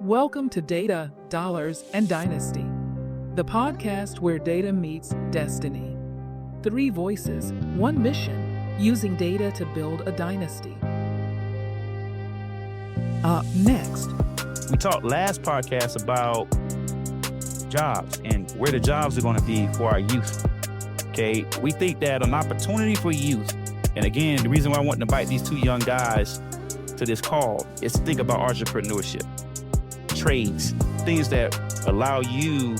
Welcome to Data, Dollars, and Dynasty, the podcast where data meets destiny. 3 voices, 1 mission, using data to build a dynasty. Next. We talked last podcast about jobs and where the jobs are going to be for our youth. Okay, we think that an opportunity for youth, and again, the reason why I want to invite these 2 young guys to this call is to think about entrepreneurship, trades, things that allow you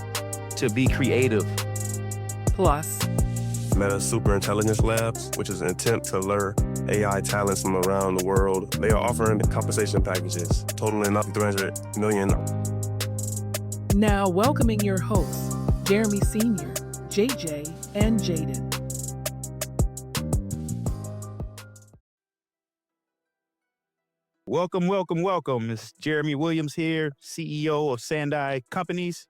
to be creative. Plus, Meta Superintelligence Labs, which is an attempt to lure AI talents from around the world. They are offering compensation packages totaling up to $300 million. now welcoming your hosts, Jeremy Sr., JJ, and Jaden. Welcome. It's Jeremy Williams here, CEO of Sandai Companies.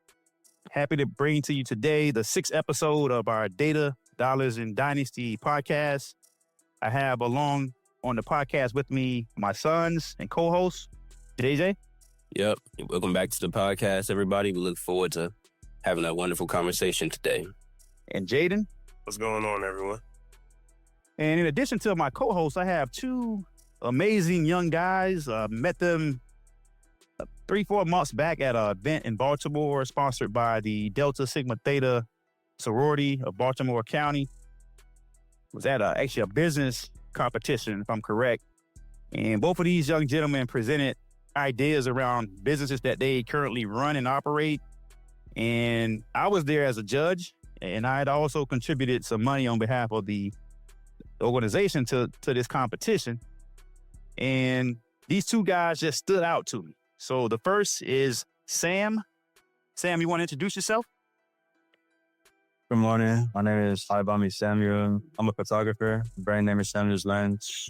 Happy to bring to you today the 6th episode of our Data, Dollars, and Dynasty podcast. I have along on the podcast with me my sons and co-hosts, JJ. Yep. Welcome back to the podcast, everybody. We look forward to having a wonderful conversation today. And Jaden. What's going on, everyone? And in addition to my co-hosts, I have 2 amazing young guys. Met them 3-4 months back at an event in Baltimore sponsored by the Delta Sigma Theta sorority of Baltimore County. It was at actually a business competition, if I'm correct. And both of these young gentlemen presented ideas around businesses that they currently run and operate. And I was there as a judge, and I had also contributed some money on behalf of the organization to this competition. And these 2 guys just stood out to me. So the first is Sam. Sam, you want to introduce yourself? Good morning. My name is Haibami Samuel. I'm a photographer. Brand name is Samuel's Lens.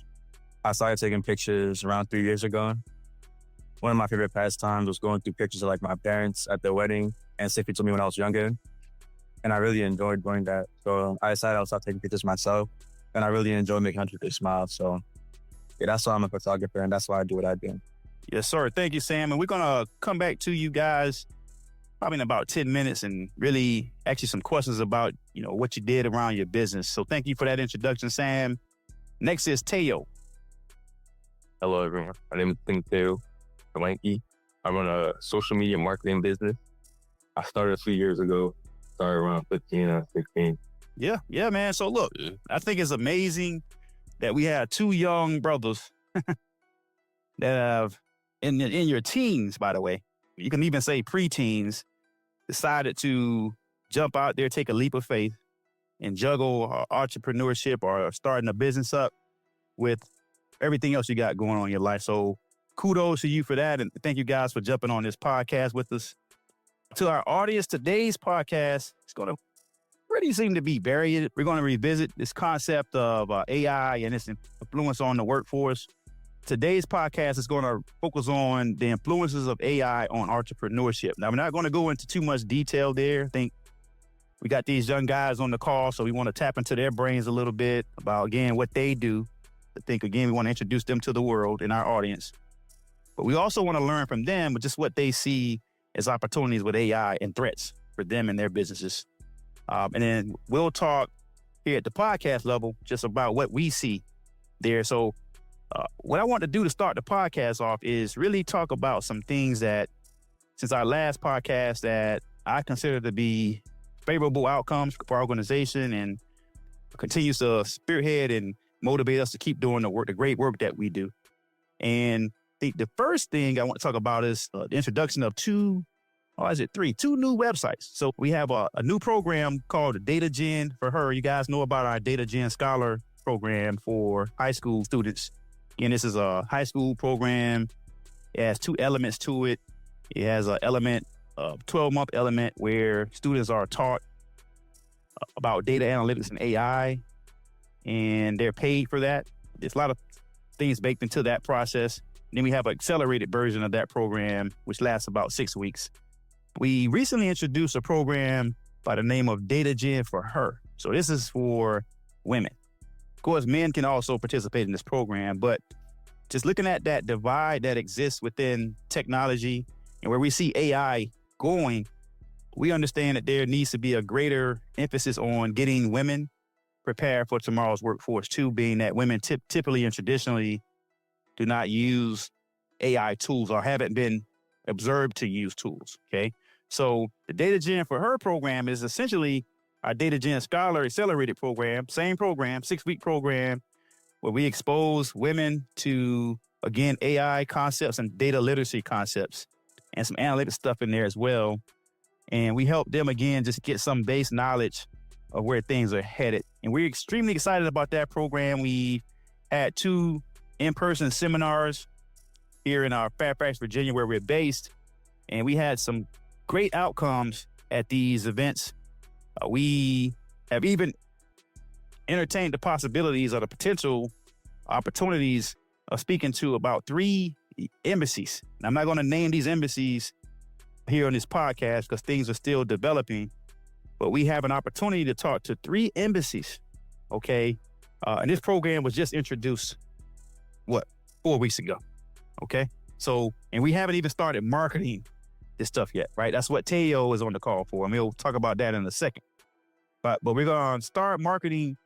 I started taking pictures around 3 years ago. One of my favorite pastimes was going through pictures of my parents at their wedding and safety to me when I was younger. And I really enjoyed doing that. So I decided I'll start taking pictures myself. And I really enjoy making other people smile. So yeah, that's why I'm a photographer, and that's why I do what I do. Yes, sir. Thank you, Sam. And we're going to come back to you guys probably in about 10 minutes and really ask you some questions about, what you did around your business. So thank you for that introduction, Sam. Next is Teo. Hello, everyone. My name is Teo Palanki. I run a social media marketing business. I started a few years ago, started around 15 or 16. Yeah, man. So look, I think it's amazing that we have 2 young brothers that have, in your teens, by the way, you can even say preteens, decided to jump out there, take a leap of faith, and juggle entrepreneurship or starting a business up with everything else you got going on in your life. So kudos to you for that. And thank you guys for jumping on this podcast with us. To our audience, today's podcast is going to really seem to be varied. We're going to revisit this concept of AI and its influence on the workforce. Today's podcast is going to focus on the influences of AI on entrepreneurship. Now, we're not going to go into too much detail there. I think we got these young guys on the call, so we want to tap into their brains a little bit about, again, what they do. I think, again, we want to introduce them to the world and our audience. But we also want to learn from them just what they see as opportunities with AI and threats for them and their businesses. And then we'll talk here at the podcast level just about what we see there. So what I want to do to start the podcast off is really talk about some things that, since our last podcast, that I consider to be favorable outcomes for our organization and continues to spearhead and motivate us to keep doing the great work that we do. And the first thing I want to talk about is the introduction of 2 new websites. So we have a new program called the Data Gen for Her. You guys know about our Data Gen Scholar program for high school students. And this is a high school program. It has 2 elements to it. It has a 12-month element where students are taught about data analytics and AI, and they're paid for that. There's a lot of things baked into that process. And then we have an accelerated version of that program, which lasts about 6 weeks. We recently introduced a program by the name of Data Gen for Her. So this is for women. Of course, men can also participate in this program, but just looking at that divide that exists within technology and where we see AI going, we understand that there needs to be a greater emphasis on getting women prepared for tomorrow's workforce too, being that women typically and traditionally do not use AI tools or haven't been observed to use tools, okay? So the Data Gen for Her program is essentially our Data Gen Scholar Accelerated program, same program, 6-week program, where we expose women to, again, AI concepts and data literacy concepts and some analytic stuff in there as well. And we help them, again, just get some base knowledge of where things are headed. And we're extremely excited about that program. We had 2 in-person seminars here in our Fairfax, Virginia, where we're based. And we had some great outcomes at these events. We have even entertained the possibilities or the potential opportunities of speaking to about 3 embassies. And I'm not going to name these embassies here on this podcast because things are still developing, but we have an opportunity to talk to 3 embassies, okay? And this program was just introduced, 4 weeks ago, okay? So, and we haven't even started marketing this stuff yet, right? That's what Teo is on the call for, and we'll talk about that in a second. But we're going to start marketing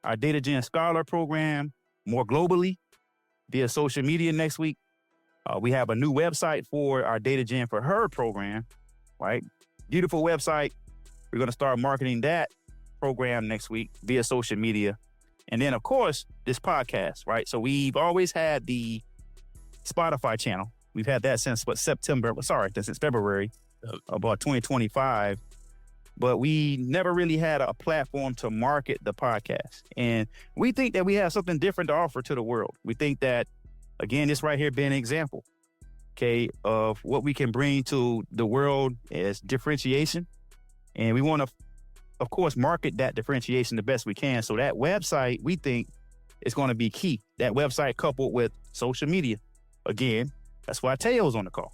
our Data Gen Scholar program more globally via social media next week. We have a new website for our Data Gen for Her program, right? Beautiful website. We're going to start marketing that program next week via social media. And then, of course, this podcast, right? So we've always had the Spotify channel. We've had that since since February about 2025. But we never really had a platform to market the podcast. And we think that we have something different to offer to the world. We think that, again, this right here being an example, okay, of what we can bring to the world as differentiation. And we want to, of course, market that differentiation the best we can. So that website, we think, is going to be key. That website coupled with social media. Again, that's why Teo's on the call.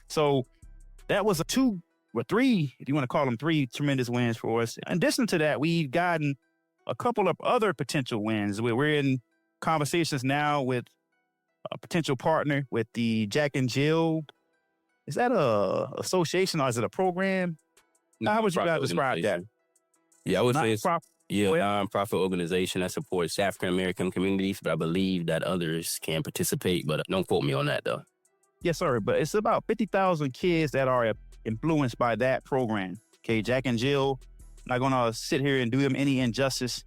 So that was 2 or 3, if you want to call them 3 tremendous wins for us. In addition to that, we've gotten a couple of other potential wins. We're in conversations now with a potential partner with the Jack and Jill. Is that a association or is it a program? How would you guys describe that? Yeah, I would say it's a Well- nonprofit organization that supports African American communities, but I believe that others can participate, but don't quote me on that though. Yes, sir. But it's about 50,000 kids that are influenced by that program. Okay, Jack and Jill, not going to sit here and do them any injustice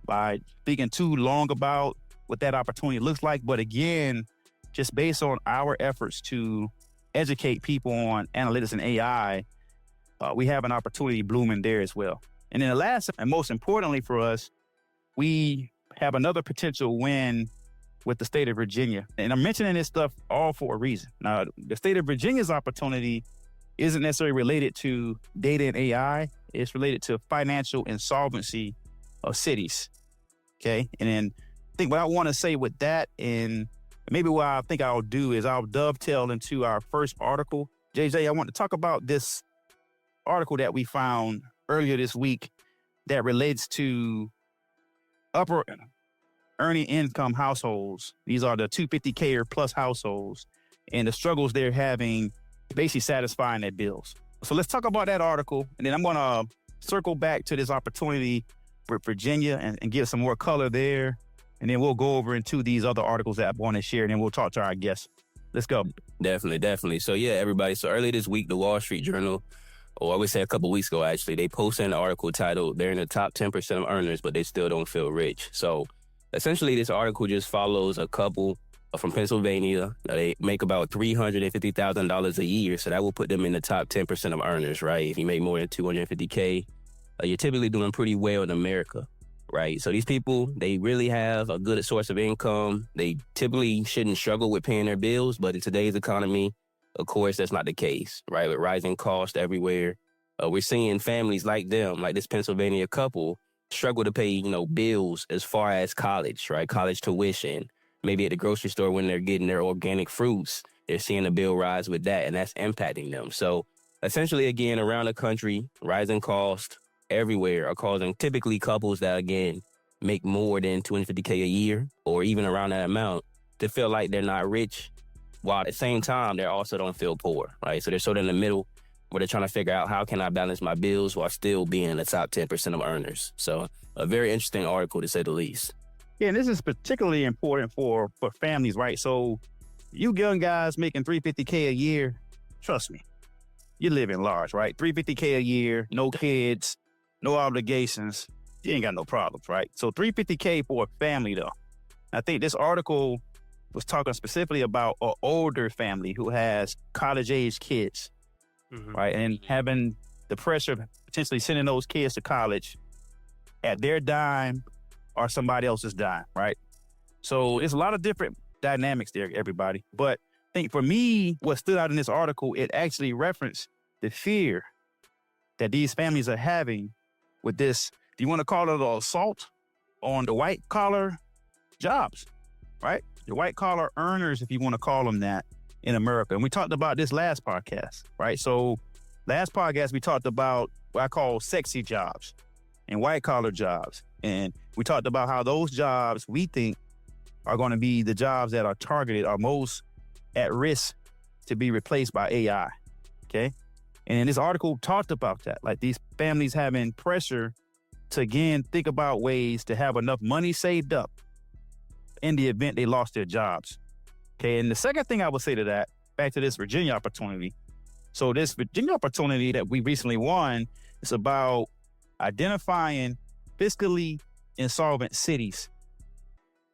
by speaking too long about what that opportunity looks like. But again, just based on our efforts to educate people on analytics and AI, we have an opportunity blooming there as well. And then the last and most importantly for us, we have another potential win with the state of Virginia. And I'm mentioning this stuff all for a reason. Now, the state of Virginia's opportunity isn't necessarily related to data and AI. It's related to financial insolvency of cities, okay? And then I think what I want to say with that, and maybe what I think I'll do is I'll dovetail into our first article. JJ, I want to talk about this article that we found earlier this week that relates to upper earning income households. These are the 250K or plus households and the struggles they're having basically satisfying their bills. So let's talk about that article. And then I'm going to circle back to this opportunity for Virginia and give some more color there. And then we'll go over into these other articles that I want to share. And then we'll talk to our guests. Let's go. Definitely. So yeah, everybody. So earlier this week, the Wall Street Journal, or I would say a couple of weeks ago, actually, they posted an article titled, "They're in the top 10% of earners, but they still don't feel rich." So essentially, this article just follows a couple from Pennsylvania. They make about $350,000 a year. So that will put them in the top 10% of earners, right? If you make more than $250K, you're typically doing pretty well in America, right? So these people, they really have a good source of income. They typically shouldn't struggle with paying their bills, but in today's economy, of course, that's not the case, right? With rising costs everywhere, we're seeing families like them, like this Pennsylvania couple, struggle to pay, bills as far as college, right? College tuition. Maybe at the grocery store when they're getting their organic fruits, they're seeing the bill rise with that, and that's impacting them. So essentially, again, around the country, rising costs everywhere are causing typically couples that, again, make more than $250K a year or even around that amount to feel like they're not rich while at the same time, they also don't feel poor, right? So they're sort of in the middle where they're trying to figure out how can I balance my bills while still being in the top 10% of earners. So a very interesting article to say the least. Yeah, and this is particularly important for families, right? So you young guys making $350K a year, trust me, you're living large, right? $350K a year, no kids, no obligations, you ain't got no problems, right? So $350K for a family though. I think this article was talking specifically about an older family who has college-age kids, right? And having the pressure of potentially sending those kids to college at their dime or somebody else's dime, right? So there's a lot of different dynamics there, everybody. But I think for me, what stood out in this article, it actually referenced the fear that these families are having with this, do you want to call it an assault on the white collar jobs, right? The white collar earners, if you want to call them that, in America. And we talked about this last podcast, right? So last podcast, we talked about what I call sexy jobs and white collar jobs. And we talked about how those jobs we think are going to be the jobs that are targeted, are most at risk to be replaced by AI, okay? And this article talked about that, like these families having pressure to, again, think about ways to have enough money saved up in the event they lost their jobs, okay? And the second thing I would say to that, back to this Virginia opportunity. So this Virginia opportunity that we recently won is about identifying fiscally insolvent cities,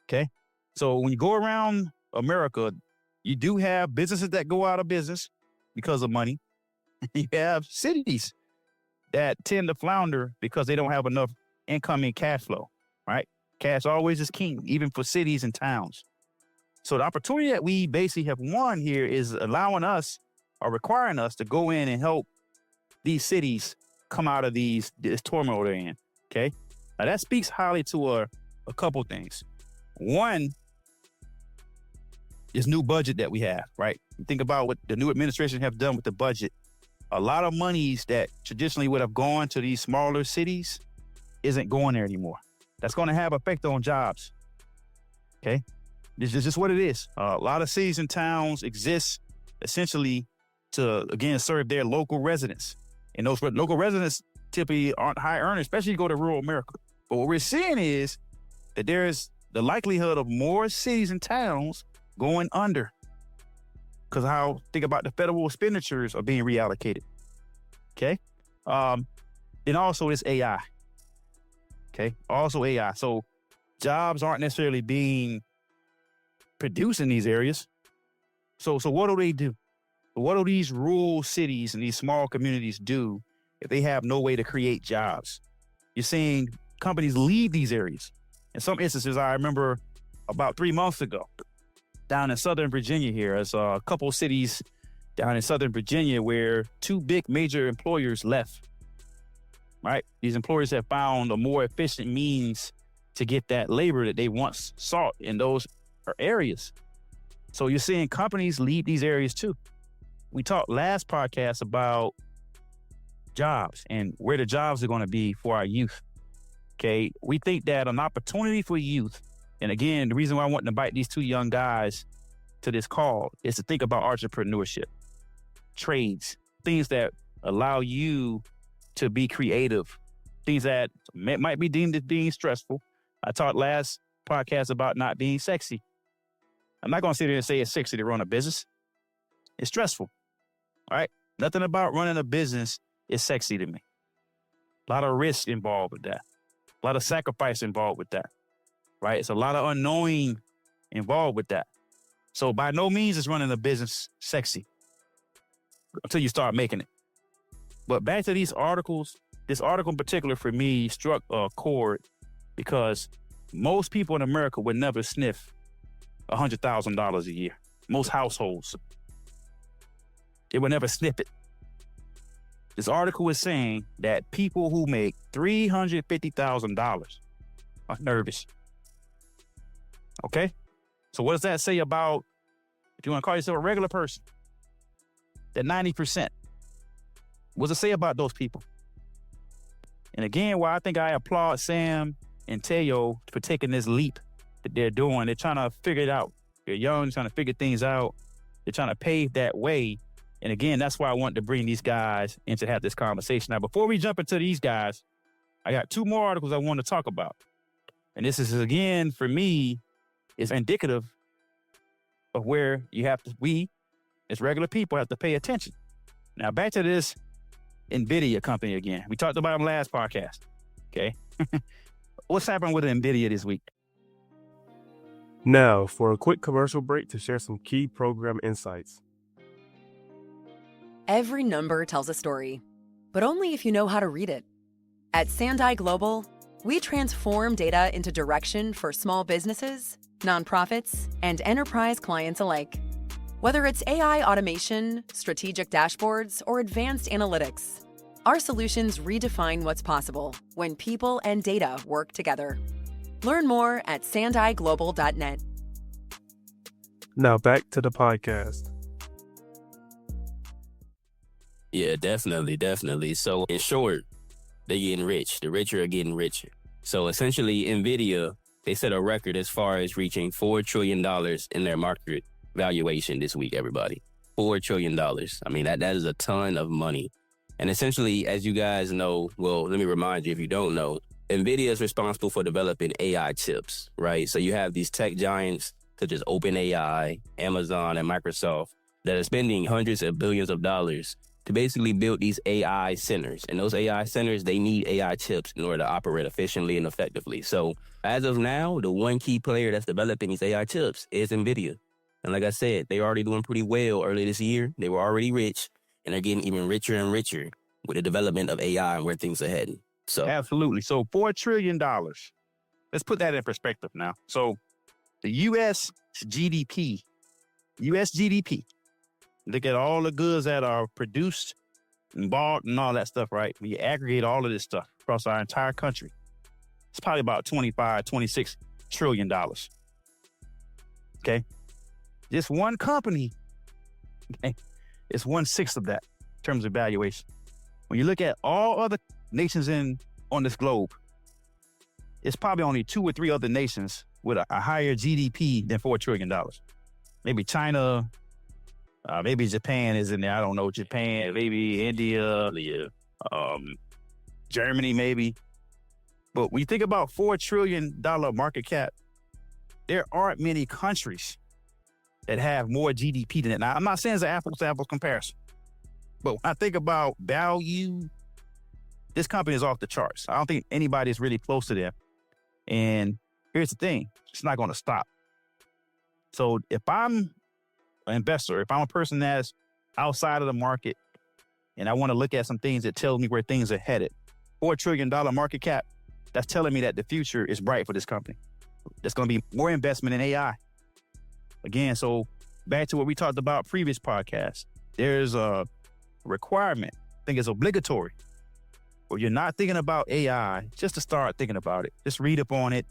okay? So when you go around America, you do have businesses that go out of business because of money. You have cities that tend to flounder because they don't have enough incoming cash flow, right? Cash always is king, even for cities and towns. So the opportunity that we basically have won here is allowing us or requiring us to go in and help these cities come out of this turmoil they're in, okay? Now that speaks highly to a couple things. One, this new budget that we have, right? Think about what the new administration have done with the budget. A lot of monies that traditionally would have gone to these smaller cities isn't going there anymore. That's going to have effect on jobs, okay? This is just what it is. A lot of cities and towns exist essentially to, again, serve their local residents. And those local residents typically aren't high earners, especially you go to rural America. But what we're seeing is that there's the likelihood of more cities and towns going under because how, think about the federal expenditures are being reallocated, okay? Then also it's AI, okay? Also AI. So jobs aren't necessarily being produced in these areas. So what do they do? What do these rural cities and these small communities do if they have no way to create jobs? You're seeing companies leave these areas. In some instances, I remember about 3 months ago, down in Southern Virginia here, there's a couple cities down in Southern Virginia where two big major employers left, right? These employers have found a more efficient means to get that labor that they once sought in those areas. So you're seeing companies leave these areas too. We talked last podcast about jobs and where the jobs are going to be for our youth. Okay, we think that an opportunity for youth, and again, the reason why I want to invite these two young guys to this call is to think about entrepreneurship, trades, things that allow you to be creative, things that might be deemed as being stressful. I talked last podcast about not being sexy. I'm not going to sit here and say it's sexy to run a business. It's stressful, all right? Nothing about running a business is sexy to me. A lot of risk involved with that. A lot of sacrifice involved with that, right? It's a lot of unknowing involved with that. So by no means is running a business sexy until you start making it. But back to these articles, this article in particular for me struck a chord because most people in America would never sniff $100,000 a year. Most households, they would never sniff it. This article is saying that people who make $350,000 are nervous. Okay? So what does that say about, if you want to call yourself a regular person, that 90%? What does it say about those people? And again, why I think I applaud Sam and Teo for taking this leap that they're doing. They're trying to figure it out. They're young, trying to figure things out. They're trying to pave that way. And again, that's why I want to bring these guys in to have this conversation. Now, before we jump into these guys, I got 2 more articles I want to talk about. And this is, again, for me, is indicative of where we, as regular people, have to pay attention. Now, back to this NVIDIA company again. We talked about them last podcast, okay? What's happening with NVIDIA this week? Now, for a quick commercial break to share some key program insights. Every number tells a story, but only if you know how to read it. At Sandai Global, we transform data into direction for small businesses, nonprofits, and enterprise clients alike. Whether it's AI automation, strategic dashboards, or advanced analytics, our solutions redefine what's possible when people and data work together. Learn more at sandaiglobal.net. Now back to the podcast. Yeah, definitely. So in short, they're getting rich. The richer are getting richer. So essentially, NVIDIA, they set a record as far as reaching $4 trillion in their market valuation this week, everybody. $4 trillion. I mean, that is a ton of money. And essentially, as you guys know, well, let me remind you if you don't know, NVIDIA is responsible for developing AI chips, right? So you have these tech giants such as OpenAI, Amazon, and Microsoft that are spending hundreds of billions of dollars to basically build these AI centers. And those AI centers, they need AI chips in order to operate efficiently and effectively. So as of now, the one key player that's developing these AI chips is NVIDIA. And like I said, they're already doing pretty well early this year. They were already rich, and they're getting even richer and richer with the development of AI and where things are heading. So Absolutely. So $4 trillion. Let's put that in perspective now. So the U.S. GDP, look at all the goods that are produced and bought and all that stuff, right? We aggregate all of this stuff across our entire country. It's probably about $26 trillion. Okay? Just one company, okay, it's 1/6 of that in terms of valuation. When you look at all other nations on this globe, it's probably only 2 or 3 other nations with a higher GDP than $4 trillion. Maybe China, maybe Japan is in there. I don't know. Japan, maybe India, Germany, maybe. But when you think about $4 trillion market cap, there aren't many countries that have more GDP than it. Now, I'm not saying it's an apples-to-apples comparison, but when I think about value, this company is off the charts. I don't think anybody's really close to them. And here's the thing, it's not going to stop. So if I'm an investor, if I'm a person that's outside of the market and I want to look at some things that tell me where things are headed, $4 trillion market cap, that's telling me that the future is bright for this company. There's going to be more investment in AI. Again, so back to what we talked about previous podcasts, there's a requirement, I think it's obligatory, where you're not thinking about AI, just to start thinking about it. Just read up on it,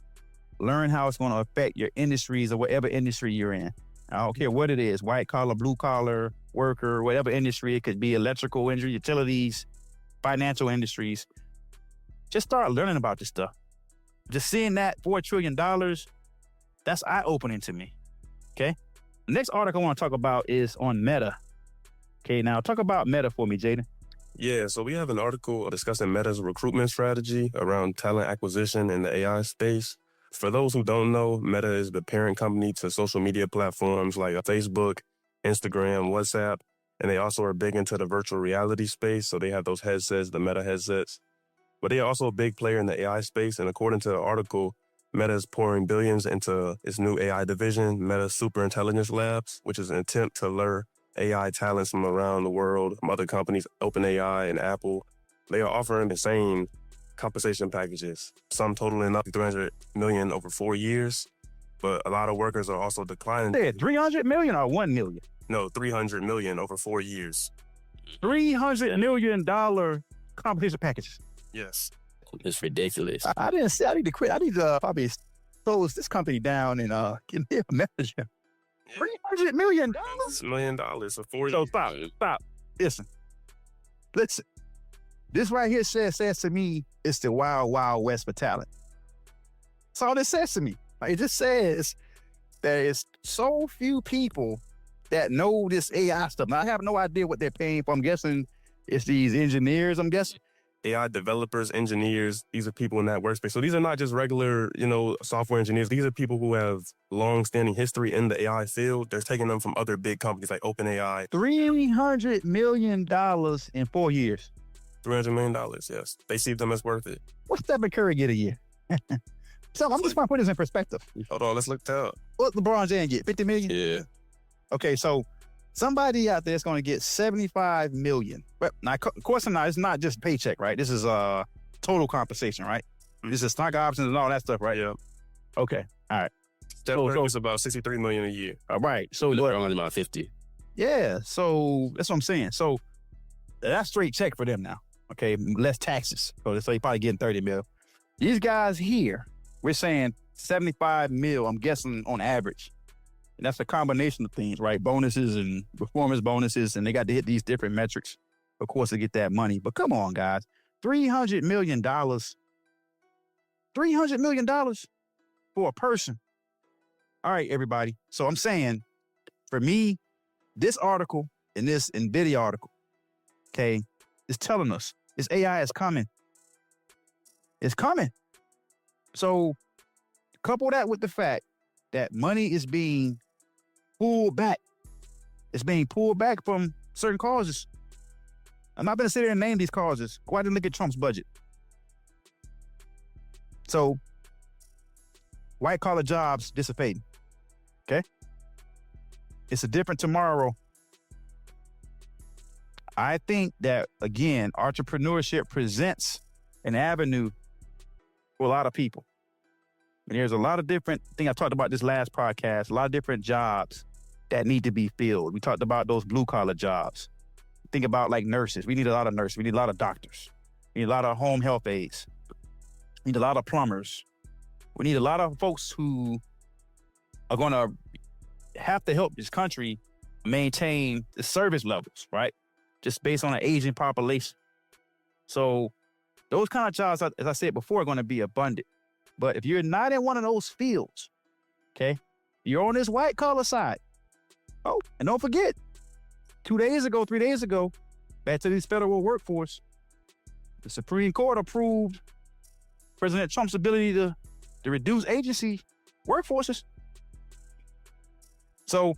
learn how it's going to affect your industries or whatever industry you're in. I don't care what it is, white collar, blue collar, worker, whatever industry. It could be electrical industry, utilities, financial industries. Just start learning about this stuff. Just seeing that $4 trillion, that's eye-opening to me, okay? The next article I want to talk about is on Meta. Okay, now talk about Meta for me, Jaden. Yeah, so we have an article discussing Meta's recruitment strategy around talent acquisition in the AI space. For those who don't know, Meta is the parent company to social media platforms like Facebook, Instagram, WhatsApp, and they also are big into the virtual reality space. So they have those headsets, the Meta headsets. But they are also a big player in the AI space. And according to the article, Meta is pouring billions into its new AI division, Meta Superintelligence Labs, which is an attempt to lure AI talents from around the world, from other companies, OpenAI and Apple. They are offering insane compensation packages, some totaling up to $300 million over 4 years. But a lot of workers are also declining. They had $300 million or $1 million? No, $300 million over 4 years. $300 million compensation packages. Yes. it's ridiculous. I didn't say I need to quit. I need to probably close this company down and give me a manager. $300 million? $1 million for 4 years. So stop. Listen. This right here says to me, it's the wild, wild west for talent. That's all this says to me. Like, it just says there is so few people that know this AI stuff. Now, I have no idea what they're paying for. I'm guessing it's these engineers, I'm guessing. AI developers, engineers, these are people in that workspace. So these are not just regular, software engineers. These are people who have long-standing history in the AI field. They're taking them from other big companies like OpenAI. $300 million in 4 years. $300 million, yes. They see them as worth it. What's Stephen Curry get a year? So I'm just trying to put this in perspective. Hold on, let's look that up. What LeBron James get? 50 million? Yeah. Okay, so somebody out there is going to get 75 million. But now, of course, it's not just paycheck, right? This is total compensation, right? This is stock options and all that stuff, right? Yeah. Okay, all right. Stephen Curry is about $63 million a year. All right. So LeBron's about 50. yeah, so that's what I'm saying. So that's straight check for them now. Okay, less taxes. So you're probably getting 30 mil. These guys here, we're saying 75 mil, I'm guessing on average. And that's a combination of things, right? Bonuses and performance bonuses, and they got to hit these different metrics, of course, to get that money. But come on, guys. $300 million. $300 million for a person. All right, everybody. So I'm saying, for me, this article and this NVIDIA article, okay, is telling us this AI is coming. It's coming. So couple that with the fact that money is being pulled back. It's being pulled back from certain causes. I'm not going to sit there and name these causes. Go out and look at Trump's budget. So, white collar jobs dissipating. Okay? It's a different tomorrow. I think that, again, entrepreneurship presents an avenue for a lot of people. And there's a lot of different things I talked about this last podcast, a lot of different jobs that need to be filled. We talked about those blue collar jobs. Think about like nurses. We need a lot of nurses. We need a lot of doctors. We need a lot of home health aides. We need a lot of plumbers. We need a lot of folks who are going to have to help this country maintain the service levels, right? Just based on an aging population. So those kind of jobs, as I said before, are going to be abundant. But if you're not in one of those fields, okay, you're on this white collar side. Oh, and don't forget, 3 days ago, back to this federal workforce, the Supreme Court approved President Trump's ability to reduce agency workforces. So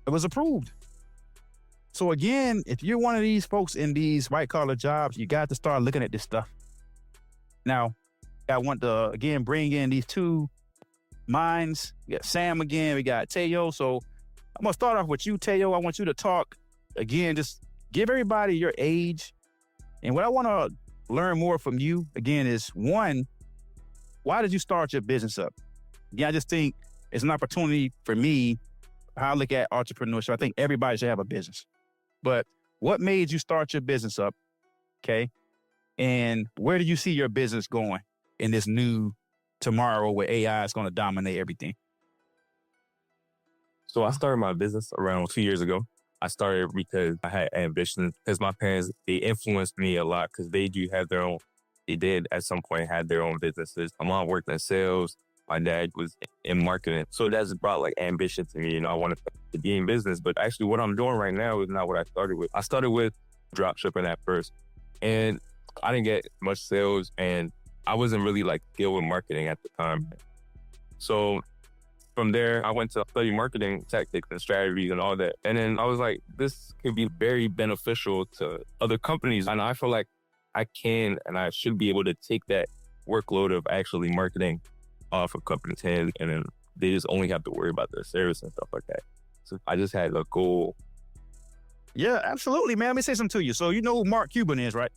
it was approved. So again, if you're one of these folks in these white collar jobs, you got to start looking at this stuff. Now, I want to, again, bring in these two minds. We got Sam again, we got Teo. So I'm going to start off with you, Teo. I want you to talk, again, just give everybody your age. And what I want to learn more from you, again, is one, why did you start your business up? Yeah, I just think it's an opportunity for me, how I look at entrepreneurship. I think everybody should have a business. But what made you start your business up, okay? And where do you see your business going in this new tomorrow where AI is going to dominate everything? So I started my business around 2 years ago. I started because I had ambition, because my parents, they influenced me a lot because they did at some point had their own businesses. My mom worked in sales. My dad was in marketing. So that's brought like ambition to me. I wanted to be in business, but actually what I'm doing right now is not what I started with. I started with drop shipping at first, and I didn't get much sales, and I wasn't really like skilled with marketing at the time. So from there, I went to study marketing tactics and strategies and all that. And then I was like, this could be very beneficial to other companies. And I feel like I can and I should be able to take that workload of actually marketing off of companies' hands, and then they just only have to worry about their service and stuff like that. So I just had a goal. Yeah, absolutely, man. Let me say something to you. So you know who Mark Cuban is, right?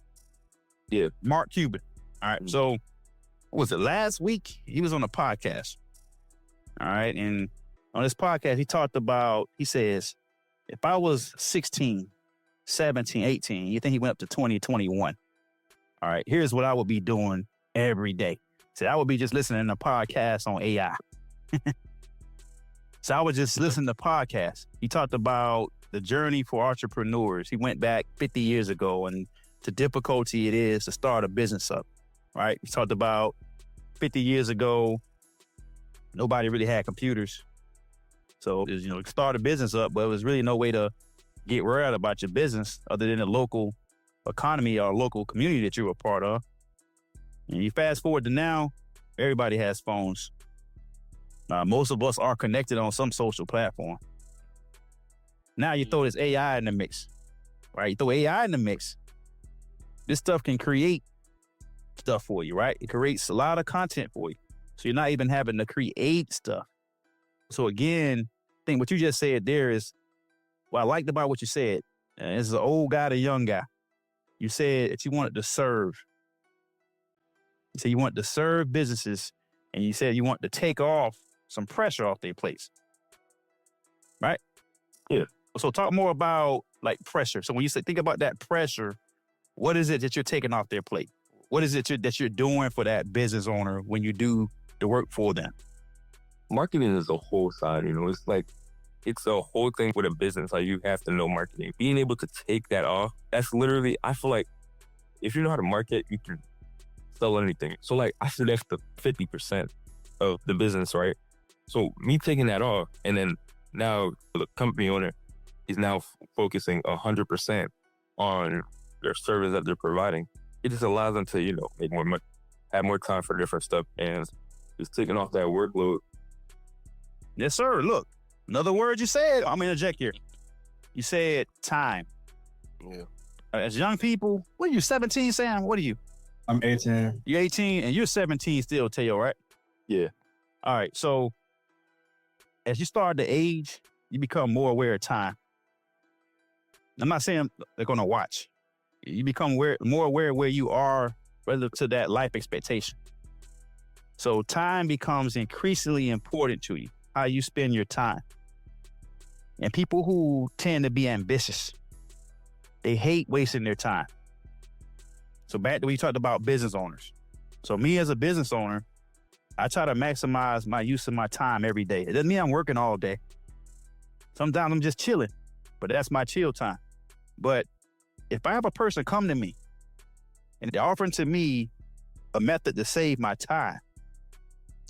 Yeah. Mark Cuban. All right. So what was it, last week? He was on a podcast. All right. And on this podcast, he says, if I was 16, 17, 18, you think he went up to 20, 21. All right. Here's what I would be doing every day. So I would be just listening to podcasts on AI. So I would just listen to podcasts. He talked about the journey for entrepreneurs. He went back 50 years ago and the difficulty it is to start a business up, right? He talked about 50 years ago, nobody really had computers. So, start a business up, but it was really no way to get word about your business other than the local economy or local community that you were a part of. And you fast forward to now, everybody has phones. Most of us are connected on some social platform. Now you throw this AI in the mix, right? You throw AI in the mix. This stuff can create stuff for you, right? It creates a lot of content for you. So you're not even having to create stuff. So again, I think what you just said there is what I liked about what you said. This is an old guy to young guy. You said that you wanted to serve. You said you wanted to serve businesses, and you said you want to take off some pressure off their plates. Right? Yeah. So talk more about like pressure. So when you say think about that pressure, what is it that you're taking off their plate? What is it that you're doing for that business owner when you do the work for them? Marketing is a whole side, it's like, it's a whole thing with a business. Like, you have to know marketing. Being able to take that off, that's literally, I feel like if you know how to market, you can sell anything. So like, I feel that's the 50% of the business, right? So me taking that off, and then now the company owner is now focusing 100% on their service that they're providing. It just allows them to, make more money, have more time for different stuff, and just taking off that workload. Yes, sir. Look, another word you said, I'm going to interject here. You said time. Yeah. As young people, what are you, 17, Sam? What are you? I'm 18. You're 18 and you're 17 still, Teo, right? Yeah. All right. So as you start to age, you become more aware of time. I'm not saying they're going to watch. You become more aware of where you are relative to that life expectation. So time becomes increasingly important to you, how you spend your time. And people who tend to be ambitious, they hate wasting their time. So back to when you talked about business owners. So me as a business owner, I try to maximize my use of my time every day. It doesn't mean I'm working all day. Sometimes I'm just chilling, but that's my chill time. But if I have a person come to me and they're offering to me a method to save my time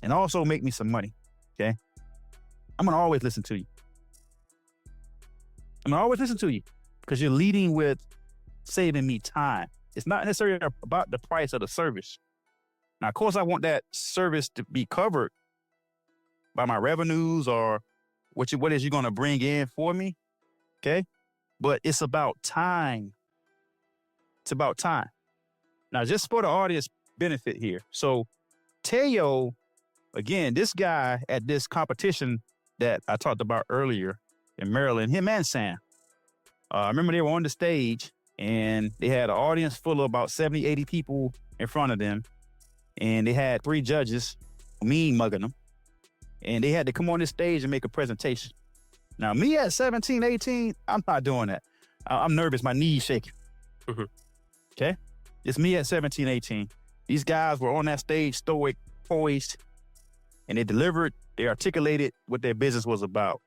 and also make me some money, okay? I'm going to always listen to you. I'm going to always listen to you because you're leading with saving me time. It's not necessarily about the price of the service. Now, of course, I want that service to be covered by my revenues or what is you going to bring in for me, okay? But it's about time. It's about time. Now, just for the audience benefit here. So, Teo, again, this guy at this competition that I talked about earlier in Maryland, him and Sam, I remember they were on the stage and they had an audience full of about 70, 80 people in front of them. And they had 3 judges mean mugging them. And they had to come on this stage and make a presentation. Now, me at 17, 18, I'm not doing that. I'm nervous. My knees shaking. Mm-hmm. Okay? It's me at 17, 18. These guys were on that stage, stoic, poised, and they delivered, they articulated what their business was about.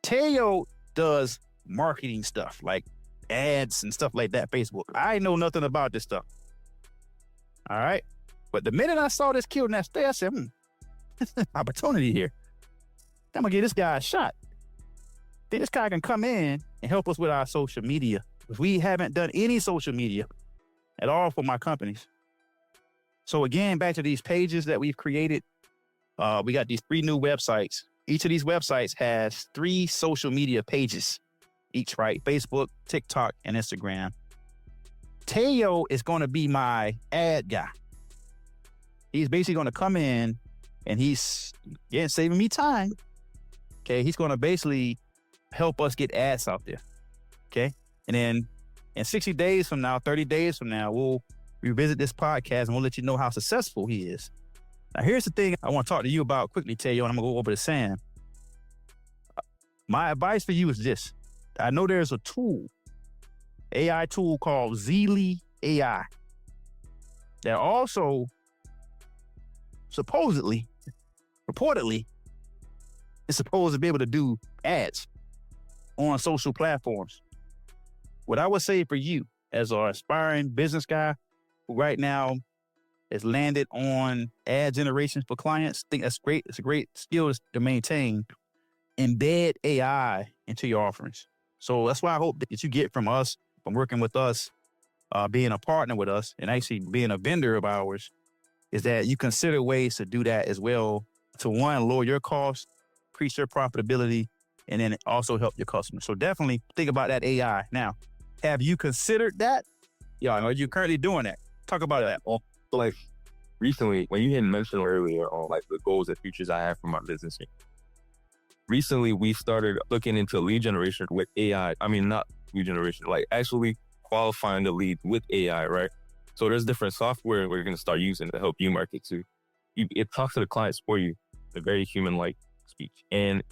Teo does marketing stuff, like ads and stuff like that, Facebook. I know nothing about this stuff. All right? But the minute I saw this kid on that stage, I said, opportunity here. I'm going to give this guy a shot. Then this guy can come in and help us with our social media. We haven't done any social media at all for my companies. So again, back to these pages that we've created, we got these 3 new websites. Each of these websites has 3 social media pages each, right? Facebook, TikTok, and Instagram. Teo is going to be my ad guy. He's basically going to come in and he's saving me time. Okay, he's going to basically help us get ads out there. Okay, and then in 60 days from now, 30 days from now, we'll revisit this podcast and we'll let you know how successful he is. Now, here's the thing I want to talk to you about quickly, Teo, and I'm going to go over to Sam. My advice for you is this. I know there's a tool, AI tool called Zeely AI that also reportedly, is supposed to be able to do ads on social platforms. What I would say for you as an aspiring business guy who right now has landed on ad generation for clients, I think that's great. It's a great skill to maintain. embed AI into your offerings. So that's why I hope that you get from us, from working with us, being a partner with us, and actually being a vendor of ours, is that you consider ways to do that as well to, one, lower your costs, increase your profitability, and then also help your customers. So definitely think about that AI. Now, have you considered that? Yeah, are you currently doing that? Talk about that. So like recently, when you had mentioned earlier on like the goals and features I have for my business, recently we started looking into lead generation with AI. I mean, not lead generation, like actually qualifying the lead with AI, right? So there's different software we're going to start using to help you market to. It talks to the clients for you, a very human-like speech. And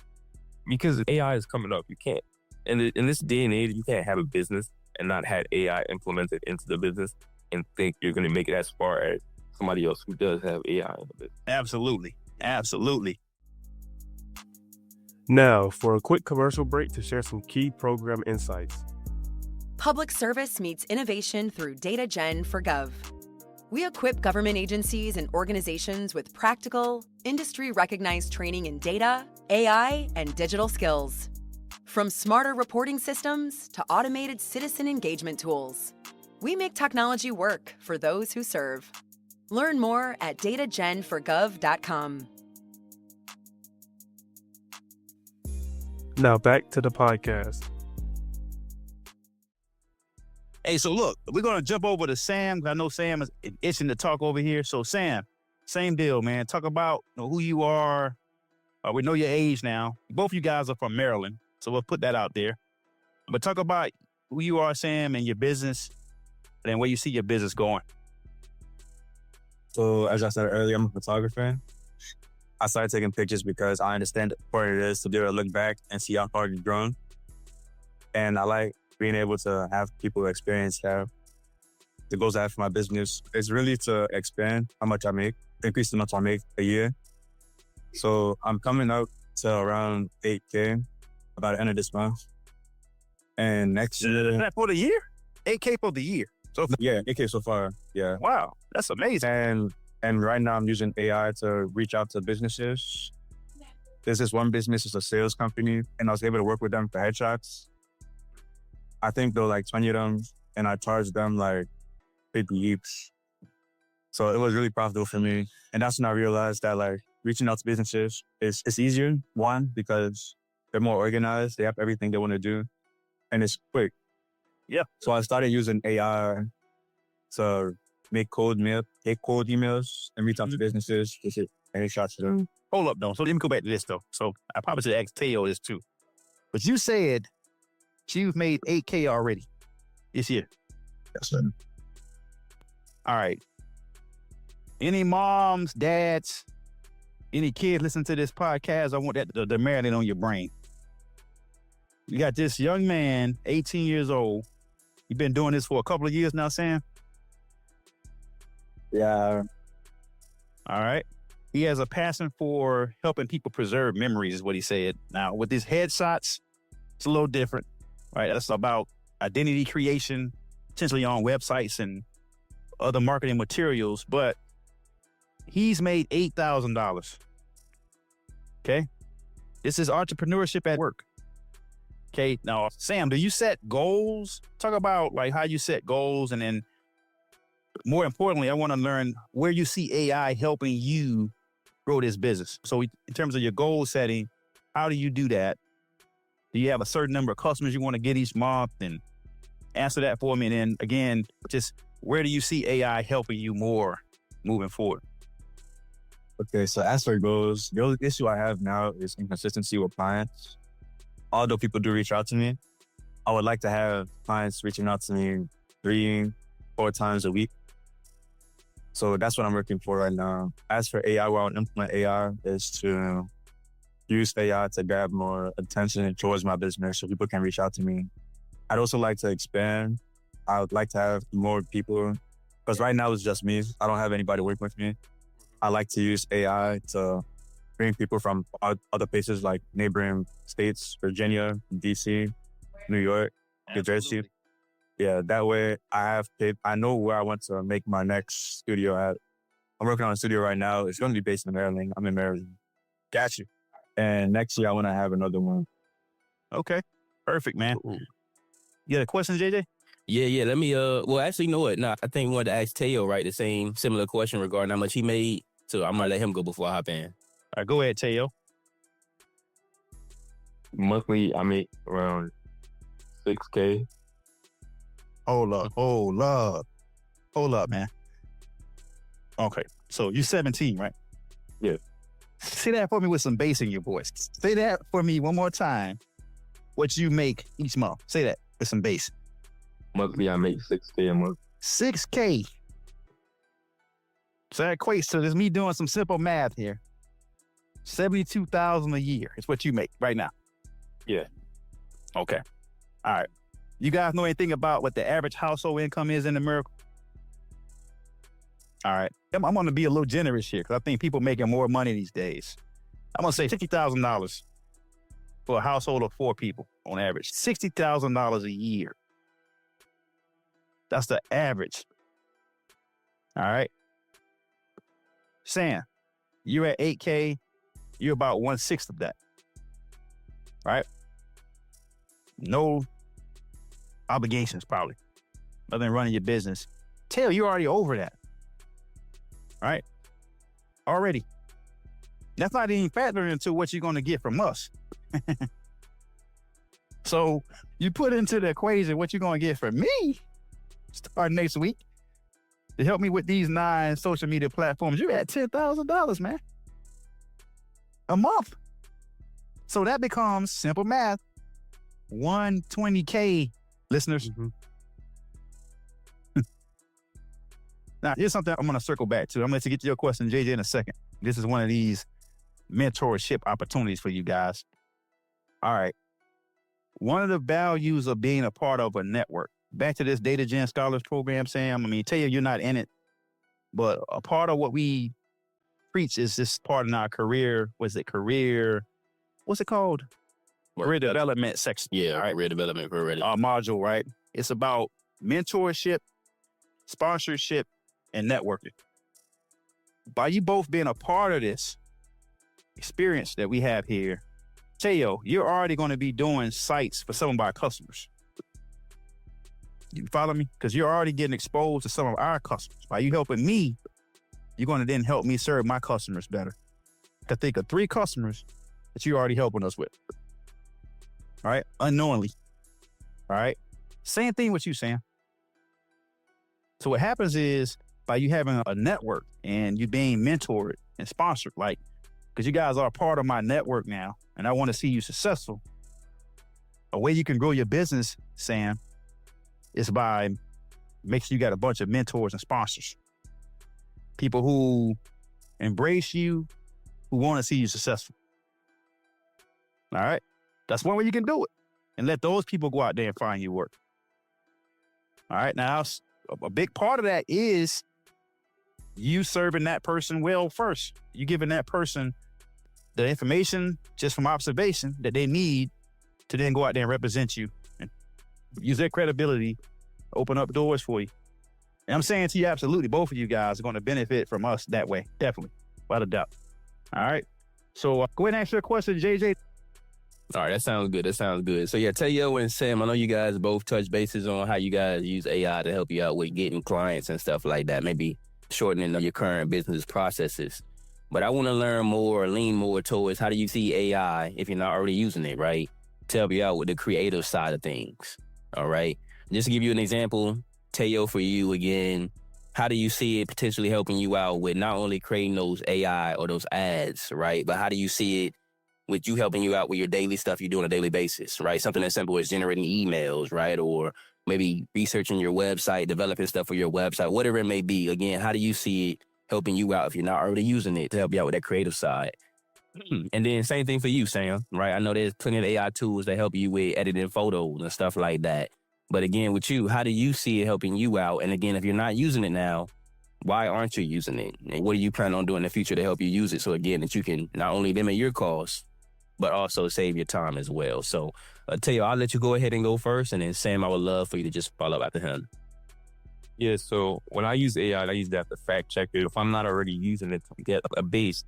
because AI is coming up, you can't. And in this day and age, you can't have a business and not have AI implemented into the business and think you're going to make it as far as somebody else who does have AI in the business. Absolutely. Absolutely. Now, for a quick commercial break to share some key program insights. Public service meets innovation through Data Gen for Gov. We equip government agencies and organizations with practical, industry-recognized training in data, AI, and digital skills. From smarter reporting systems to automated citizen engagement tools, we make technology work for those who serve. Learn more at datagenforgov.com. Now back to the podcast. Hey, so look, we're going to jump over to Sam. I know Sam is itching to talk over here. So Sam, same deal, man. Talk about who you are. We know your age now. Both of you guys are from Maryland, so we'll put that out there. But talk about who you are, Sam, and your business, and where you see your business going. So as I said earlier, I'm a photographer. I started taking pictures because I understand what it is to be able to look back and see how far you've grown. And I like being able to have people experience that. The goals I have for my business is really to expand how much I make, increase the amount I make a year. So I'm coming up to around 8K by the end of this month. And next year... Is that for the year? 8K for the year. So yeah, 8K so far, yeah. Wow, that's amazing. And right now I'm using AI to reach out to businesses. There's this one business, it's a sales company, and I was able to work with them for headshots. I think there were like 20 of them, and I charged them like 50 each. So it was really profitable for me. And that's when I realized that like reaching out to businesses it's easier. One, because they're more organized, they have everything they want to do, and it's quick. Yeah. So I started using AI to make cold emails and reach out to businesses to get any shots to them. Hold up, though. So let me go back to this, though. So I probably should ask Teo this, too. But you said you've made 8K already this year. Yes, sir. All right. Any moms, dads, any kids listen to this podcast, I want that to marinate on your brain. You got this young man, 18 years old. You've been doing this for a couple of years now, Sam? Yeah. All right. He has a passion for helping people preserve memories, is what he said. Now, with these headshots, it's a little different, right? That's about identity creation, potentially on websites and other marketing materials, but he's made $8,000. Okay? This is entrepreneurship at work. Okay, now, Sam, do you set goals? Talk about like how you set goals, and then more importantly, I want to learn where you see AI helping you grow this business. So in terms of your goal setting, how do you do that? Do you have a certain number of customers you want to get each month? And answer that for me. And then again, just where do you see AI helping you more moving forward? Okay, so as for goals, the only issue I have now is inconsistency with clients. Although people do reach out to me, I would like to have clients reaching out to me 3-4 times a week. So that's what I'm working for right now. As for AI, where I would implement AI is to use AI to grab more attention towards my business so people can reach out to me. I'd also like to expand. I would like to have more people, because right now it's just me. I don't have anybody working with me. I like to use AI to bring people from other places like neighboring states, Virginia, DC, New York, New Jersey. Yeah, that way I know where I want to make my next studio at. I'm working on a studio right now. It's going to be based in Maryland. I'm in Maryland. Got you. And next year, I want to have another one. Okay. Perfect, man. Ooh. You got a question, JJ? Yeah. Let me, well, actually, you know what? Nah, I think we wanted to ask Teo, right, the same similar question regarding how much he made. So I'm going to let him go before I hop in. All right, go ahead, Teo. Monthly, I make around $6K. Hold up, man. Okay, so you're 17, right? Yeah. Say that for me with some bass in your voice. Say that for me one more time. What you make each month. Say that with some bass. Monthly, I make $6K a month. 6K. So that equates to this, me doing some simple math here. $72,000 a year is what you make right now. Yeah. Okay. All right. You guys know anything about what the average household income is in America? All right. I'm going to be a little generous here because I think people making more money these days. I'm going to say $60,000 for a household of 4 people on average. $60,000 a year. That's the average. All right. Sam, you're at 8K. You're about 1/6 of that. Right? No obligations, probably. Other than running your business. Tail, you're already over that. Right? Already. That's not even factoring into what you're going to get from us. So you put into the equation what you're going to get from me starting next week to help me with these 9 social media platforms. You're at $10,000, man. A month. So that becomes simple math. 120K, listeners. Mm-hmm. Now, here's something I'm going to circle back to. I'm going to get to your question, JJ, in a second. This is one of these mentorship opportunities for you guys. All right. One of the values of being a part of a network. Back to this Data Gen Scholars Program, Sam. I mean, tell you, you're not in it, but a part of what we preach is this part in our career. What's it called? Career development section. Yeah, all right. career development, career ready. Our module, right? It's about mentorship, sponsorship, and networking. By you both being a part of this experience that we have here, Teo, you're already going to be doing sites for some of our customers. You follow me? Because you're already getting exposed to some of our customers. By you helping me, you're going to then help me serve my customers better. To think of 3 customers that you're already helping us with. All right? Unknowingly. All right? Same thing with you, Sam. So what happens is, by you having a network and you being mentored and sponsored, like, because you guys are part of my network now, and I want to see you successful. A way you can grow your business, Sam, is by making sure you got a bunch of mentors and sponsors. People who embrace you, who want to see you successful. All right? That's one way you can do it. And let those people go out there and find you work. All right? Now, a big part of that is you serving that person well first. You giving that person the information just from observation that they need to then go out there and represent you and use their credibility to open up doors for you. And I'm saying to you, absolutely, both of you guys are going to benefit from us that way. Definitely. Without a doubt. All right. So go ahead and ask your question, JJ. All right, that sounds good. So yeah, Teo and Sam, I know you guys both touch bases on how you guys use AI to help you out with getting clients and stuff like that, maybe shortening your current business processes. But I want to learn more or lean more towards how do you see AI, if you're not already using it, right, to help you out with the creative side of things, all right? Just to give you an example, Teo, for you again, how do you see it potentially helping you out with not only creating those AI or those ads, right, but how do you see it with you helping you out with your daily stuff you do on a daily basis, right? Something as simple as generating emails, right? Or maybe researching your website, developing stuff for your website, whatever it may be. Again, how do you see it helping you out if you're not already using it to help you out with that creative side? And then same thing for you, Sam, right? I know there's plenty of AI tools that help you with editing photos and stuff like that. But again, with you, how do you see it helping you out? And again, if you're not using it now, why aren't you using it? And what do you plan on doing in the future to help you use it? So again, that you can not only limit your costs, but also save your time as well. So, Teo, I'll let you go ahead and go first. And then Sam, I would love for you to just follow up after him. Yeah, so when I use AI, I use that to fact check it. If I'm not already using it to get a base,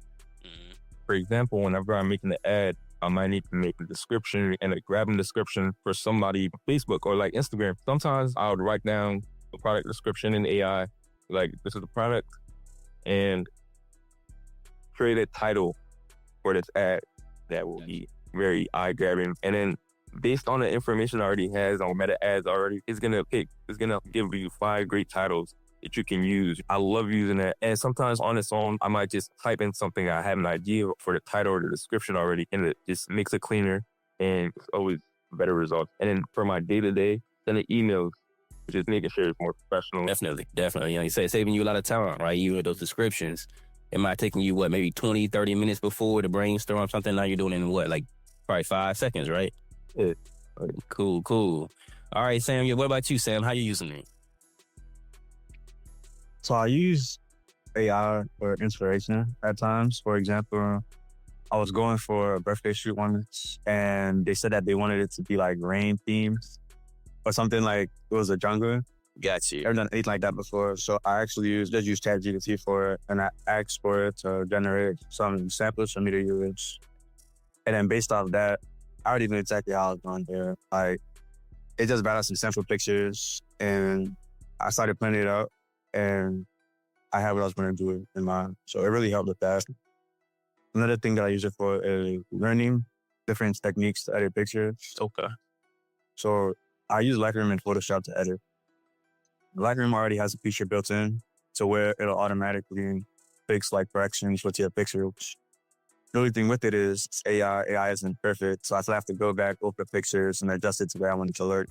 For example, whenever I'm making the ad, I might need to make a description and a grabbing description for somebody on Facebook or like Instagram. Sometimes I would write down the product description in AI, like this is the product, and create a title for this ad that will be very eye-grabbing. And then based on the information I already has on Meta ads already, it's gonna give you 5 great titles that you can use. I love using that. And sometimes on its own, I might just type in something I have an idea for the title or the description already, and it just makes it cleaner and it's always better results. And then for my day-to-day, sending emails, just making sure it's more professional. Definitely. You know, you say saving you a lot of time, right? You with those descriptions. It might take you, maybe 20, 30 minutes before to brainstorm something. Now you're doing it in like probably 5 seconds, right? Yeah. Cool. All right, Sam, what about you, Sam? How you using it? So I use AI for inspiration at times. For example, I was going for a birthday shoot once, and they said that they wanted it to be like rain themed or something, like it was a jungle. Got you. I've done anything like that before. So I actually used ChatGPT for it, and I asked for it to generate some samples for me to use. And then based off that, I already knew exactly how I was going there. Like, it just brought out some sample pictures, and I started planning it out, and I had what I was going to do in mind. So it really helped with that. Another thing that I use it for is learning different techniques to edit pictures. Okay. So I use Lightroom and Photoshop to edit. Lightroom already has a feature built in to where it'll automatically fix like corrections with your pictures. The only thing with it is it's AI. AI isn't perfect, so I still have to go back over the pictures and adjust it to where I want it to look.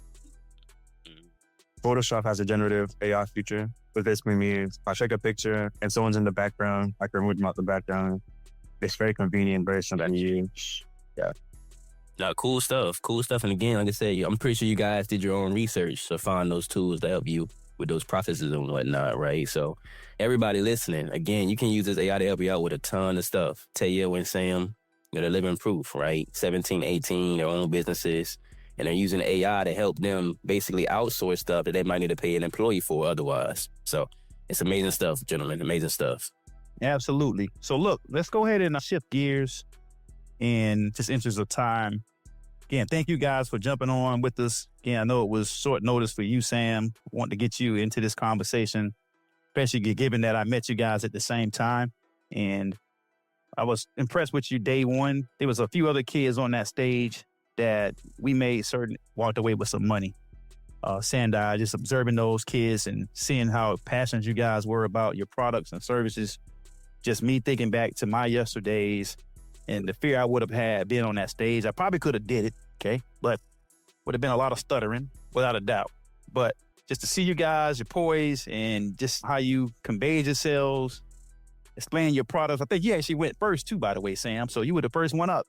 Photoshop has a generative AI feature, which basically means if I take a picture and someone's in the background, I can remove them out the background. It's very convenient, very simple to use. Yeah. Now, cool stuff. And again, like I said, I'm pretty sure you guys did your own research to find those tools to help you with those processes and whatnot, right? So everybody listening, again, you can use this AI to help you out with a ton of stuff. Teo and Sam, they're living proof, right? 17, 18, their own businesses, and they're using AI to help them basically outsource stuff that they might need to pay an employee for otherwise. So it's amazing stuff, gentlemen, amazing stuff. Absolutely. So look, let's go ahead and shift gears in just interest of time. Again, thank you guys for jumping on with us. Again, I know it was short notice for you, Sam. Want to get you into this conversation, especially given that I met you guys at the same time. And I was impressed with you day one. There was a few other kids on that stage that we made certain walked away with some money. Sandai, just observing those kids and seeing how passionate you guys were about your products and services. Just me thinking back to my yesterdays and the fear I would have had being on that stage. I probably could have did it, okay? But would have been a lot of stuttering, without a doubt. But just to see you guys, your poise, and just how you conveyed yourselves, explaining your products. I think you actually went first too, by the way, Sam. So you were the first one up.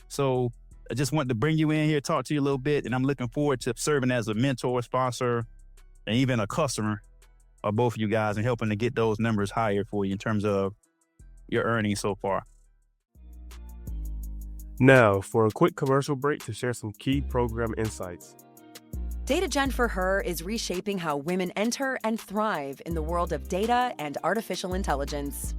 So I just wanted to bring you in here, talk to you a little bit, and I'm looking forward to serving as a mentor, sponsor, and even a customer of both of you guys and helping to get those numbers higher for you in terms of your earnings so far. Now, for a quick commercial break to share some key program insights. Data Gen for Her is reshaping how women enter and thrive in the world of data and artificial intelligence.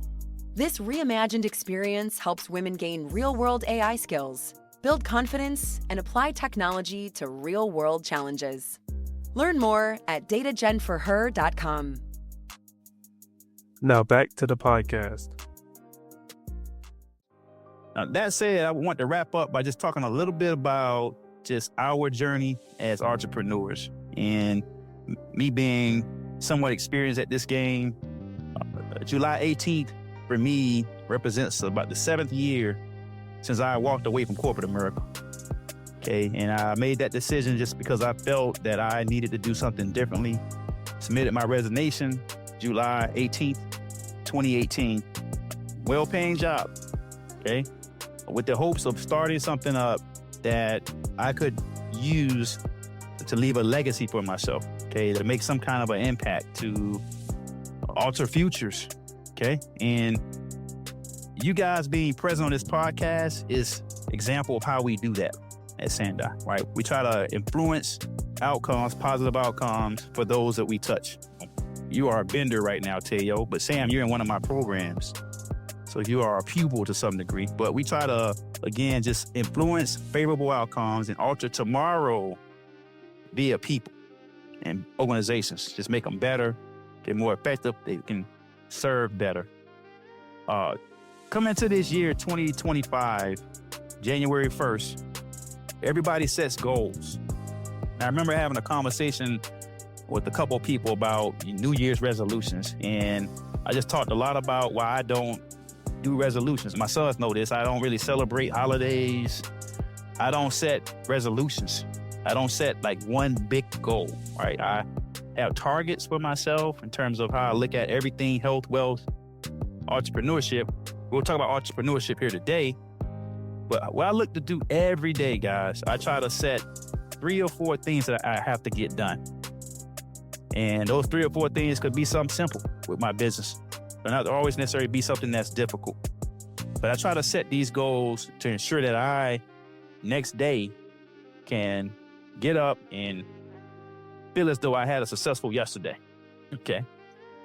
This reimagined experience helps women gain real-world AI skills, build confidence, and apply technology to real-world challenges. Learn more at datagenforher.com. Now back to the podcast. Now, that said, I want to wrap up by just talking a little bit about just our journey as entrepreneurs. And me being somewhat experienced at this game, July 18th for me represents about the 7th year since I walked away from corporate America. Okay, and I made that decision just because I felt that I needed to do something differently. Submitted my resignation July 18th, 2018. Well-paying job, okay? With the hopes of starting something up that I could use to leave a legacy for myself, okay? To make some kind of an impact, to alter futures, okay? And you guys being present on this podcast is example of how we do that at Sandai, right? We try to influence outcomes, positive outcomes for those that we touch. You are a vendor right now, Teo, but Sam, you're in one of my programs. So you are a pupil to some degree, but we try to, again, just influence favorable outcomes and alter tomorrow via people and organizations. Just make them better, get more effective, they can serve better. Coming into this year, 2025, January 1st, everybody sets goals. And I remember having a conversation with a couple of people about New Year's resolutions, and I just talked a lot about why I don't do resolutions. My sons know this. I don't really celebrate holidays. I don't set resolutions. I don't set like one big goal, right? I have targets for myself in terms of how I look at everything, health, wealth, entrepreneurship. We'll talk about entrepreneurship here today, but what I look to do every day, guys, I try to set 3 or 4 things that I have to get done. And those 3 or 4 things could be something simple with my business. They're not always necessarily be something that's difficult. But I try to set these goals to ensure that I, next day, can get up and feel as though I had a successful yesterday. Okay.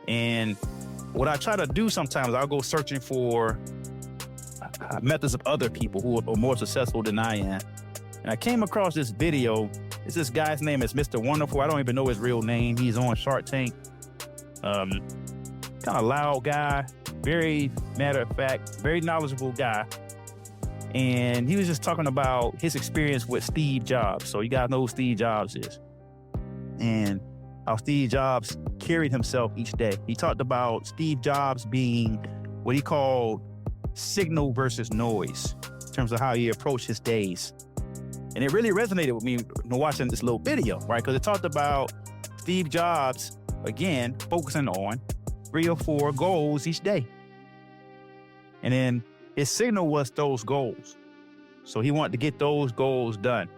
And what I try to do sometimes, I'll go searching for methods of other people who are more successful than I am. And I came across this video. It's this guy's name is Mr. Wonderful. I don't even know his real name. He's on Shark Tank. Kind of loud guy, very matter of fact, very knowledgeable guy. And he was just talking about his experience with Steve Jobs. So you guys know who Steve Jobs is. And how Steve Jobs carried himself each day. He talked about Steve Jobs being what he called signal versus noise in terms of how he approached his days. And it really resonated with me watching this little video, right? Because it talked about Steve Jobs, again, focusing on 3 or 4 goals each day. And then his signal was those goals. So he wanted to get those goals done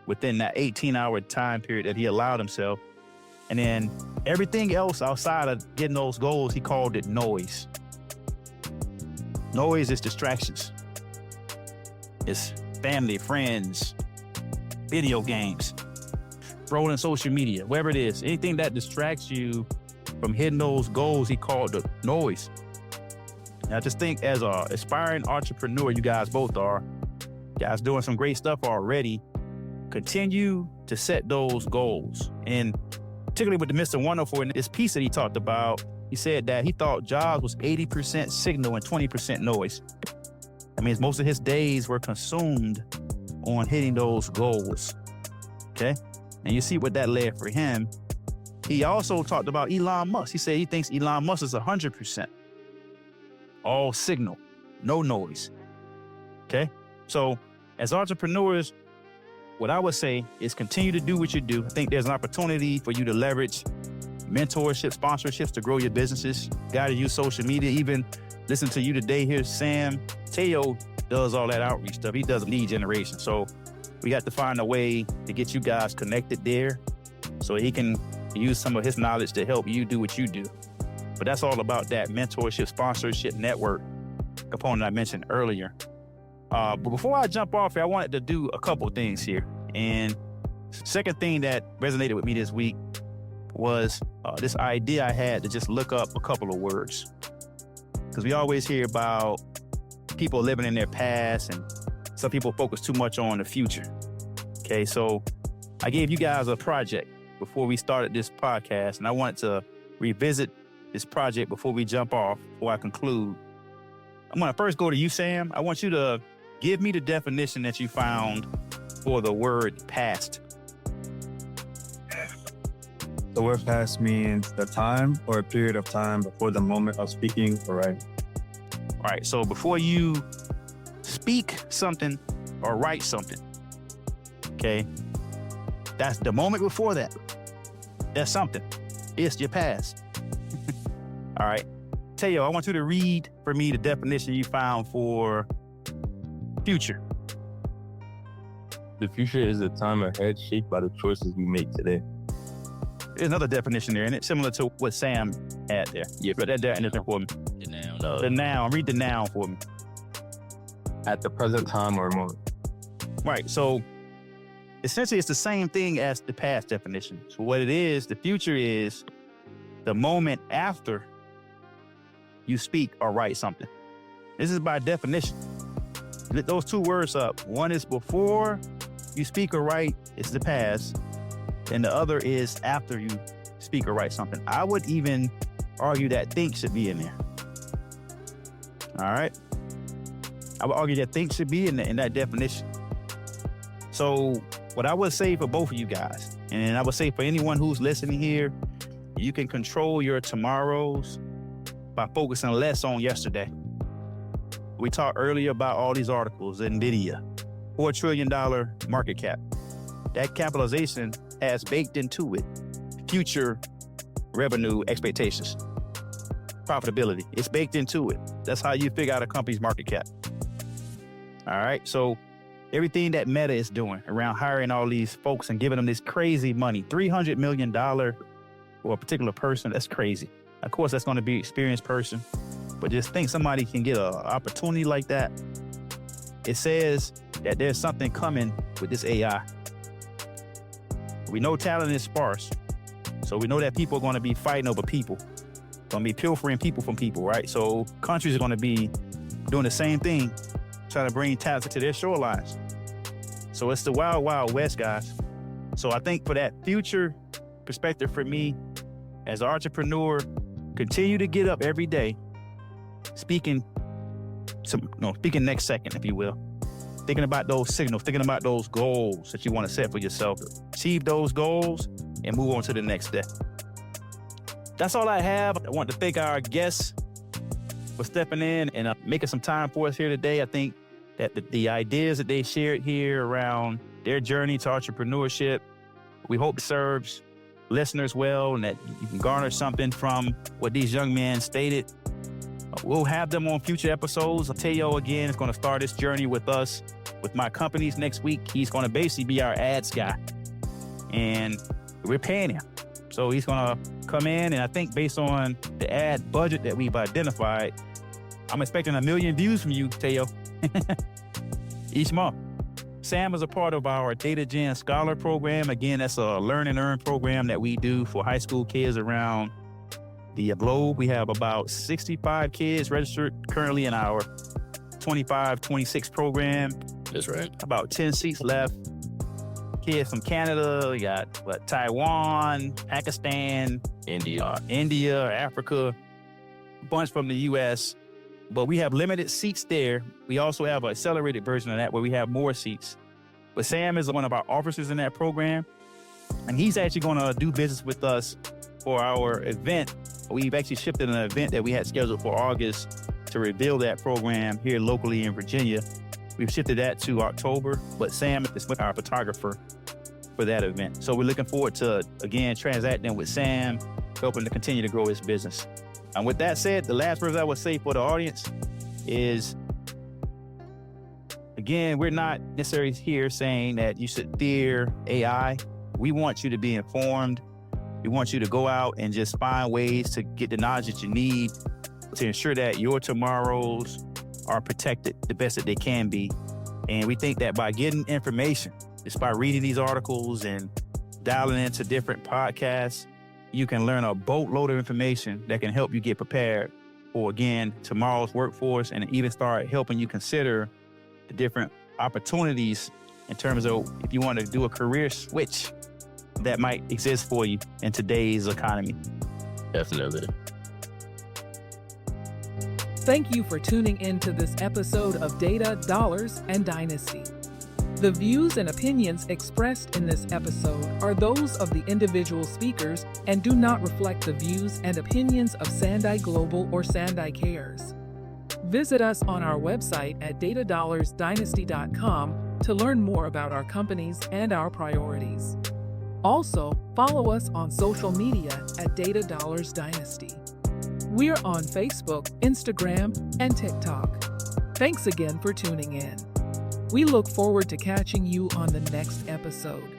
within that 18-hour time period that he allowed himself. And then everything else outside of getting those goals, he called it noise. Noise is distractions. It's family, friends, video games, scrolling social media, whatever it is. Anything that distracts you from hitting those goals, he called the noise. And I just think as an aspiring entrepreneur, you guys both are, guys doing some great stuff already, continue to set those goals. And particularly with the Mr. Wonderful, in this piece that he talked about, he said that he thought Jobs was 80% signal and 20% noise. That means most of his days were consumed on hitting those goals, okay? And you see what that led for him. He also talked about Elon Musk. He said he thinks Elon Musk is 100%. All signal, no noise, okay? So as entrepreneurs, what I would say is continue to do what you do. I think there's an opportunity for you to leverage mentorship, sponsorships to grow your businesses. Got to use social media. Even listen to you today here, Sam. Teo does all that outreach stuff. He does lead generation. So we got to find a way to get you guys connected there so he can use some of his knowledge to help you do what you do. But that's all about that mentorship, sponsorship, network component I mentioned earlier. But before I jump off here, I wanted to do a couple things here. And second thing that resonated with me this week was this idea I had to just look up a couple of words. Because we always hear about people living in their past and some people focus too much on the future. Okay, so I gave you guys a project before we started this podcast, and I wanted to revisit this project before we jump off, before I conclude. I'm going to first go to you, Sam. I want you to give me the definition that you found for the word past. The word past means the time or a period of time before the moment of speaking or writing. All right, so before you speak something or write something, okay, that's the moment before that. That's something. It's your past. All right. Teo, I want you to read for me the definition you found for future. The future is the time ahead shaped by the choices we make today. There's another definition there, and it's similar to what Sam had there. Yeah, Put that definition for me. The noun. The noun. Read the noun for me. At the present time or moment. Right. So essentially, it's the same thing as the past definition. So what it is, the future is the moment after you speak or write something. This is by definition. Split those two words up. One is before you speak or write, it's the past. And the other is after you speak or write something. I would even argue that think should be in there. All right? I would argue that think should be in that definition. So what I would say for both of you guys, and I would say for anyone who's listening here, you can control your tomorrows by focusing less on yesterday. We talked earlier about all these articles, NVIDIA, $4 trillion market cap. That capitalization has baked into it future revenue expectations, profitability. It's baked into it. That's how you figure out a company's market cap. All right, so everything that Meta is doing around hiring all these folks and giving them this crazy money, $300 million for a particular person, that's crazy. Of course, that's going to be an experienced person, but just think somebody can get an opportunity like that. It says that there's something coming with this AI. We know talent is sparse, so we know that people are going to be fighting over people, going to be pilfering people from people, right? So countries are going to be doing the same thing, trying to bring talent to their shorelines. So it's the wild, wild west, guys. So I think for that future perspective for me, as an entrepreneur, continue to get up every day, speaking next second, if you will. Thinking about those signals, thinking about those goals that you want to set for yourself. Achieve those goals and move on to the next step. That's all I have. I want to thank our guests for stepping in and making some time for us here today. I think that the ideas that they shared here around their journey to entrepreneurship, we hope serves listeners well and that you can garner something from what these young men stated. We'll have them on future episodes. Teo, again, is going to start this journey with us, with my companies next week. He's going to basically be our ads guy, and we're paying him. So he's going to come in, and I think based on the ad budget that we've identified, I'm expecting 1 million views from you, Teo, each month. Sam is a part of our Data Gen Scholar program. Again, that's a learn and earn program that we do for high school kids around the globe. We have about 65 kids registered currently in our 25-26 program. That's right. About 10 seats left. Kids from Canada, we got Taiwan, Pakistan, India, Africa, a bunch from the US. But we have limited seats there. We also have an accelerated version of that where we have more seats. But Sam is one of our officers in that program, and he's actually going to do business with us for our event. We've actually shifted an event that we had scheduled for August to reveal that program here locally in Virginia. We've shifted that to October, but Sam is with our photographer for that event. So we're looking forward to, again, transacting with Sam, helping to continue to grow his business. And with that said, the last words I would say for the audience is, again, we're not necessarily here saying that you should fear AI. We want you to be informed. We want you to go out and just find ways to get the knowledge that you need to ensure that your tomorrows are protected the best that they can be. And we think that by getting information, just by reading these articles and dialing into different podcasts, you can learn a boatload of information that can help you get prepared for, again, tomorrow's workforce, and even start helping you consider the different opportunities in terms of if you want to do a career switch that might exist for you in today's economy. Definitely. Thank you for tuning in to this episode of Data, Dollars, and Dynasty. The views and opinions expressed in this episode are those of the individual speakers and do not reflect the views and opinions of Sandai Global or Sandai Cares. Visit us on our website at datadollarsdynasty.com to learn more about our companies and our priorities. Also, follow us on social media at Data Dollars Dynasty. We're on Facebook, Instagram, and TikTok. Thanks again for tuning in. We look forward to catching you on the next episode.